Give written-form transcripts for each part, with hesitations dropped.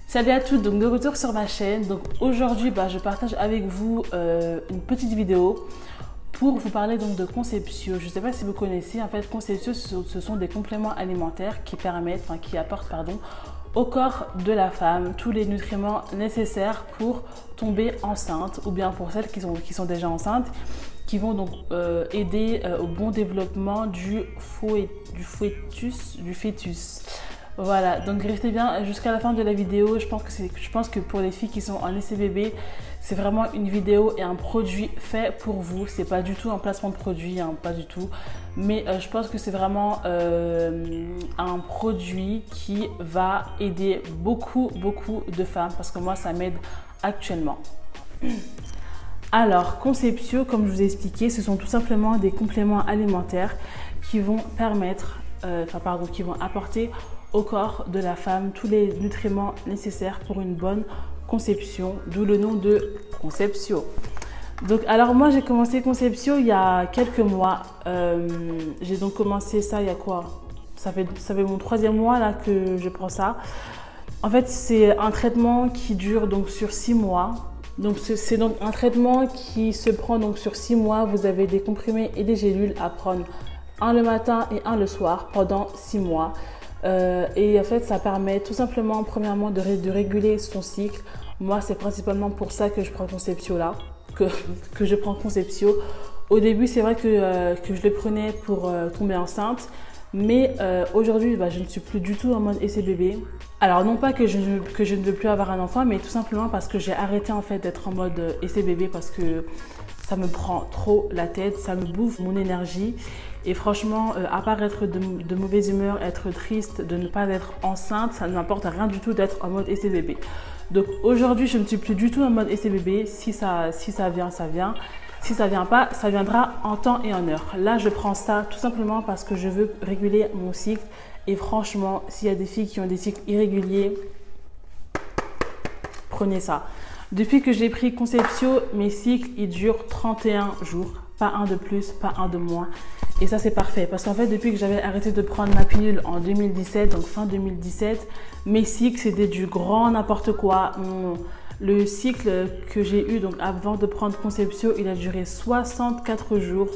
Salut à toutes, donc de retour sur ma chaîne. Donc aujourd'hui, je partage avec vous une petite vidéo pour vous parler donc de Conceptio. Je ne sais pas si vous connaissez, en fait Conceptio ce sont des compléments alimentaires qui apportent au corps de la femme tous les nutriments nécessaires pour tomber enceinte, ou bien pour celles qui sont déjà enceintes, qui vont donc aider au bon développement du fœtus. Voilà, donc restez bien jusqu'à la fin de la vidéo. Je pense que pour les filles qui sont en essai bébé, c'est vraiment une vidéo et un produit fait pour vous. C'est pas du tout un placement de produit, hein, pas du tout. Mais je pense que c'est vraiment un produit qui va aider beaucoup de femmes, parce que moi ça m'aide actuellement. Alors, Conceptio, comme je vous ai expliqué, ce sont tout simplement des compléments alimentaires qui vont qui vont apporter au corps de la femme tous les nutriments nécessaires pour une bonne conception, d'où le nom de Conceptio. Donc, alors moi j'ai commencé Conceptio il y a quelques mois. J'ai donc commencé ça il y a quoi? Ça fait mon 3e mois là que je prends ça. En fait, c'est un traitement qui dure donc sur 6 mois. Donc c'est donc un traitement qui se prend donc sur 6 mois. Vous avez des comprimés et des gélules à prendre, un le matin et un le soir pendant 6 mois. Et en fait, ça permet tout simplement, premièrement, de réguler son cycle. Moi, c'est principalement pour ça que je prends Conceptio là, que je prends Conceptio. Au début, c'est vrai que je le prenais pour tomber enceinte, mais aujourd'hui, je ne suis plus du tout en mode essai bébé. Alors, non pas que je ne veux plus avoir un enfant, mais tout simplement parce que j'ai arrêté en fait d'être en mode essai bébé, parce que ça me prend trop la tête, ça me bouffe mon énergie. Et franchement, à part être de mauvaise humeur, être triste, de ne pas être enceinte, ça n'importe rien du tout d'être en mode essai bébé. Donc aujourd'hui, je ne suis plus du tout en mode essai bébé. Si ça vient, ça vient. Si ça vient pas, ça viendra en temps et en heure. Là, je prends ça tout simplement parce que je veux réguler mon cycle. Et franchement, s'il y a des filles qui ont des cycles irréguliers, prenez ça. Depuis que j'ai pris Conceptio, mes cycles, ils durent 31 jours. Pas un de plus, pas un de moins. Et ça, c'est parfait. Parce qu'en fait, depuis que j'avais arrêté de prendre ma pilule en 2017, donc fin 2017, mes cycles, c'était du grand n'importe quoi. Le cycle que j'ai eu donc avant de prendre Conceptio, il a duré 64 jours.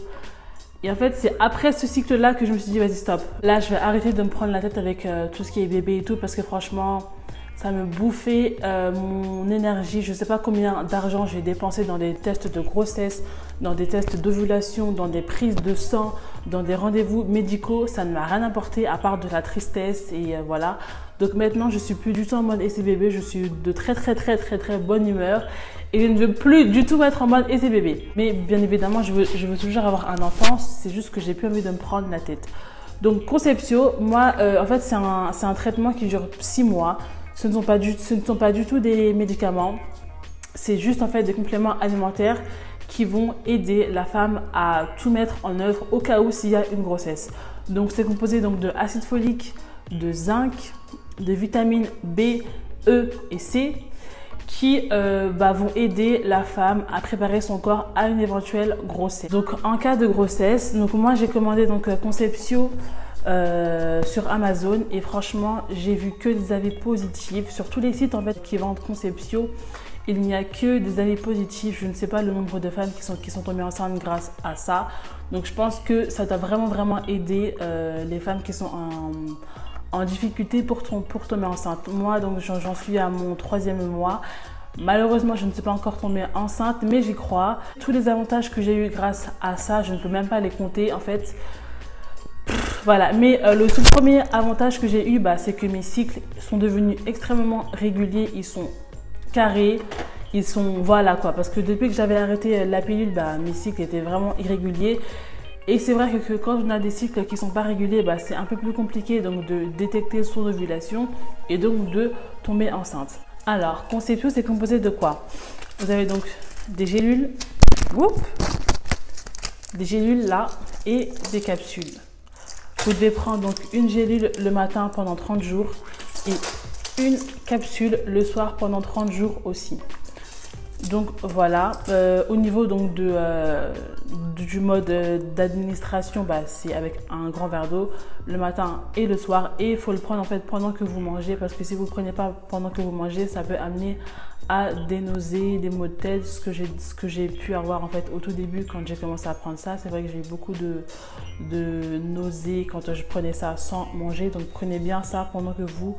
Et en fait, c'est après ce cycle-là que je me suis dit, vas-y, stop. Là, je vais arrêter de me prendre la tête avec tout ce qui est bébé et tout, parce que franchement, ça me bouffait mon énergie. Je ne sais pas combien d'argent j'ai dépensé dans des tests de grossesse, dans des tests d'ovulation, dans des prises de sang, dans des rendez-vous médicaux. Ça ne m'a rien apporté à part de la tristesse et voilà. Donc maintenant, je suis plus du tout en mode essai bébé. Je suis de très bonne humeur et je ne veux plus du tout être en mode essai bébé. Mais bien évidemment, je veux toujours avoir un enfant. C'est juste que j'ai plus envie de me prendre la tête. Donc Conceptio, moi, en fait, c'est un traitement qui dure 6 mois. Ce ne sont pas du tout des médicaments, c'est juste en fait des compléments alimentaires qui vont aider la femme à tout mettre en œuvre au cas où s'il y a une grossesse. Donc c'est composé donc de acide folique, de zinc, de vitamines B, E et C qui vont aider la femme à préparer son corps à une éventuelle grossesse. Donc en cas de grossesse, donc moi j'ai commandé donc Conceptio sur Amazon et franchement j'ai vu que des avis positifs sur tous les sites en fait qui vendent Conceptio. Il n'y a que des avis positifs. Je ne sais pas le nombre de femmes qui sont tombées enceintes grâce à ça. Donc je pense que ça doit vraiment aider les femmes qui sont en difficulté pour tomber enceinte. Moi donc j'en suis à mon 3e mois. Malheureusement, je ne suis pas encore tombée enceinte, mais j'y crois. Tous les avantages que j'ai eu grâce à ça, je ne peux même pas les compter en fait. Voilà, mais le tout premier avantage que j'ai eu, c'est que mes cycles sont devenus extrêmement réguliers, ils sont carrés, ils sont, voilà quoi, parce que depuis que j'avais arrêté la pilule, mes cycles étaient vraiment irréguliers. Et c'est vrai que quand on a des cycles qui ne sont pas réguliers, c'est un peu plus compliqué donc de détecter son ovulation et donc de tomber enceinte. Alors, Conceptio, c'est composé de quoi? Vous avez donc des gélules, des gélules là et des capsules. Vous devez prendre donc une gélule le matin pendant 30 jours et une capsule le soir pendant 30 jours aussi. Donc voilà, au niveau donc du mode d'administration, bah, c'est avec un grand verre d'eau le matin et le soir, et il faut le prendre en fait pendant que vous mangez, parce que si vous ne le prenez pas pendant que vous mangez, ça peut amener à des nausées, des maux de tête, ce que j'ai pu avoir en fait au tout début quand j'ai commencé à prendre ça. C'est vrai que j'ai eu beaucoup de nausées quand je prenais ça sans manger, donc prenez bien ça pendant que vous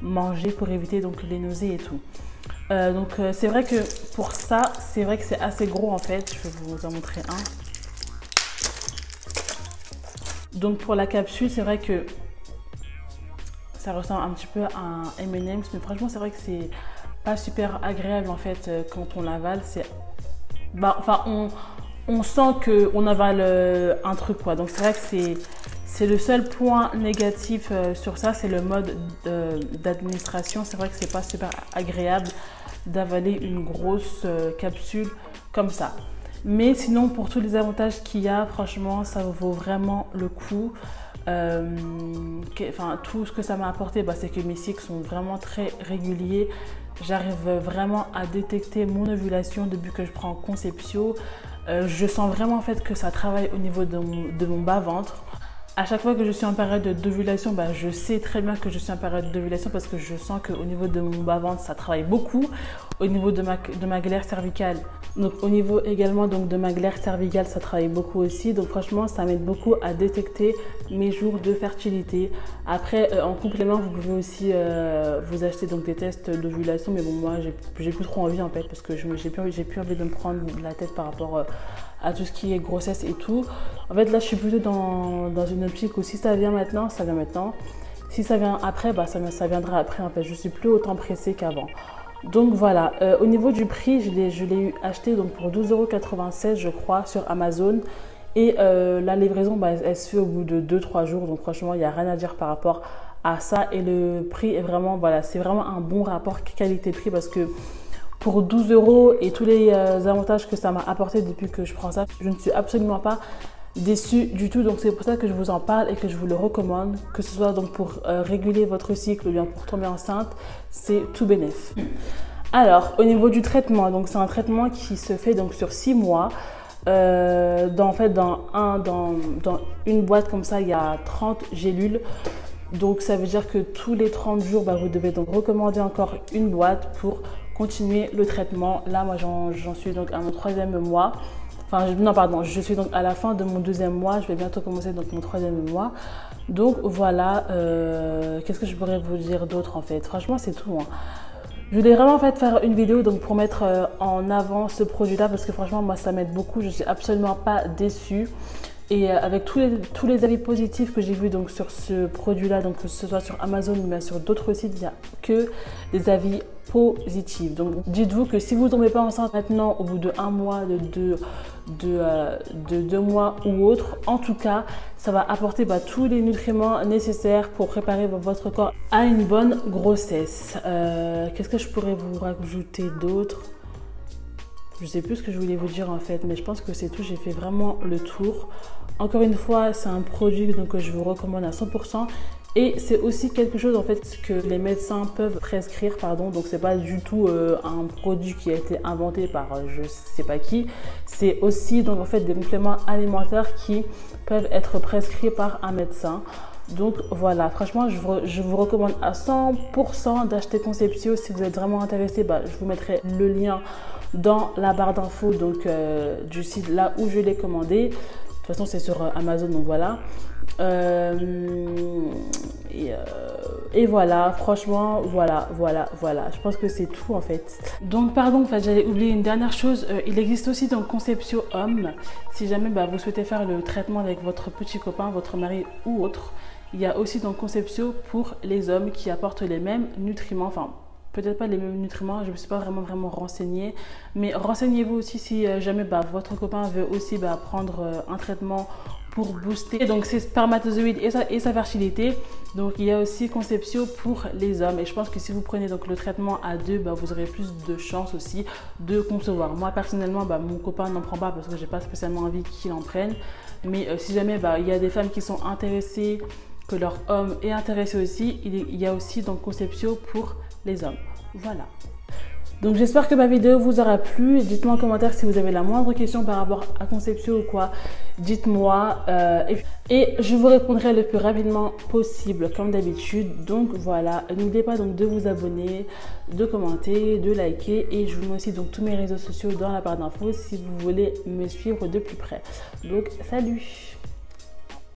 mangez pour éviter donc les nausées et tout. C'est vrai que pour ça, c'est vrai que c'est assez gros en fait. Je vais vous en montrer un. Donc pour la capsule, c'est vrai que ça ressemble un petit peu à un M&M's, mais franchement c'est vrai que c'est pas super agréable en fait quand on l'avale. On sent qu'on avale un truc quoi. Donc c'est vrai que c'est le seul point négatif sur ça, c'est le mode d'administration. C'est vrai que c'est pas super agréable d'avaler une grosse capsule comme ça. Mais sinon, pour tous les avantages qu'il y a, franchement, ça vaut vraiment le coup. Tout ce que ça m'a apporté, bah, c'est que mes cycles sont vraiment très réguliers. J'arrive vraiment à détecter mon ovulation depuis que je prends Conceptio. Je sens vraiment en fait que ça travaille au niveau de mon bas-ventre. À chaque fois que je suis en période d'ovulation, bah, je sais très bien que je suis en période d'ovulation parce que je sens qu'au niveau de mon bas-ventre, ça travaille beaucoup. Au niveau de ma glaire cervicale, donc au niveau également donc, de ma glaire cervicale, ça travaille beaucoup aussi. Donc franchement, ça m'aide beaucoup à détecter mes jours de fertilité. Après, en complément, vous pouvez aussi vous acheter donc, des tests d'ovulation. Mais bon, moi, j'ai plus trop envie en fait parce que j'ai plus envie de me prendre la tête par rapport à tout ce qui est grossesse et tout. En fait, là, je suis plutôt dans une optique où si ça vient maintenant, ça vient maintenant. Si ça vient après, bah, ça viendra après. En fait, je suis plus autant pressée qu'avant. Donc voilà, au niveau du prix, je l'ai acheté donc, pour 12,96 € je crois sur Amazon. Et la livraison, bah, elle se fait au bout de 2-3 jours. Donc franchement, il n'y a rien à dire par rapport à ça. Et le prix est vraiment, voilà, c'est vraiment un bon rapport qualité-prix parce que pour 12 € et tous les avantages que ça m'a apporté depuis que je prends ça, je ne suis absolument pas déçue du tout. Donc c'est pour ça que je vous en parle et que je vous le recommande, que ce soit donc pour réguler votre cycle ou bien pour tomber enceinte, c'est tout bénef. Alors au niveau du traitement, donc c'est un traitement qui se fait donc sur 6 mois. Dans une boîte comme ça, il y a 30 gélules. Donc ça veut dire que tous les 30 jours, bah, vous devez donc recommander encore une boîte pour continuer le traitement. Là, moi, j'en suis donc à mon 3e mois. Je suis donc à la fin de mon 2e mois. Je vais bientôt commencer donc mon 3e mois. Donc voilà, qu'est-ce que je pourrais vous dire d'autre en fait? Franchement, c'est tout. Hein. Je voulais vraiment en fait faire une vidéo donc pour mettre en avant ce produit-là parce que franchement, moi, ça m'aide beaucoup. Je suis absolument pas déçue. Et avec tous les avis positifs que j'ai vus donc sur ce produit-là, donc que ce soit sur Amazon ou sur d'autres sites, il n'y a que des avis positifs. Donc dites-vous que si vous ne tombez pas enceinte maintenant au bout de 1 mois, de 2 mois ou autre, en tout cas, ça va apporter tous les nutriments nécessaires pour préparer votre corps à une bonne grossesse. Qu'est-ce que je pourrais vous rajouter d'autre ? Je ne sais plus ce que je voulais vous dire en fait, mais je pense que c'est tout. J'ai fait vraiment le tour. Encore une fois, c'est un produit donc, que je vous recommande à 100%. Et c'est aussi quelque chose en fait que les médecins peuvent prescrire, pardon. Donc c'est pas du tout un produit qui a été inventé par je sais pas qui. C'est aussi donc en fait des compléments alimentaires qui peuvent être prescrits par un médecin. Donc voilà, franchement, je vous recommande à 100% d'acheter Conceptio. Si vous êtes vraiment intéressé, je vous mettrai le lien dans la barre d'infos donc du site là où je l'ai commandé. De toute façon, c'est sur Amazon, donc voilà. Et voilà, franchement, voilà. Je pense que c'est tout en fait. Donc pardon, en fait, j'allais oublier une dernière chose. Il existe aussi donc Conceptio Homme. Si jamais vous souhaitez faire le traitement avec votre petit copain, votre mari ou autre, il y a aussi donc Conceptio pour les hommes qui apportent les mêmes nutriments. Enfin, peut-être pas les mêmes nutriments, je ne me suis pas vraiment renseignée. Mais renseignez-vous aussi si jamais votre copain veut aussi prendre un traitement pour booster donc ses spermatozoïdes et sa fertilité. Donc il y a aussi Conceptio pour les hommes. Et je pense que si vous prenez donc le traitement à 2, vous aurez plus de chances aussi de concevoir. Moi personnellement, mon copain n'en prend pas parce que j'ai pas spécialement envie qu'il en prenne. Mais si jamais il y a des femmes qui sont intéressées, que leur homme est intéressé aussi, il y a aussi donc Conceptio pour les hommes. Voilà. Donc j'espère que ma vidéo vous aura plu. Dites-moi en commentaire si vous avez la moindre question par rapport à Conceptio ou quoi. Dites-moi et je vous répondrai le plus rapidement possible comme d'habitude. Donc voilà, n'oubliez pas donc de vous abonner, de commenter, de liker et je vous mets aussi donc tous mes réseaux sociaux dans la barre d'infos si vous voulez me suivre de plus près. Donc salut!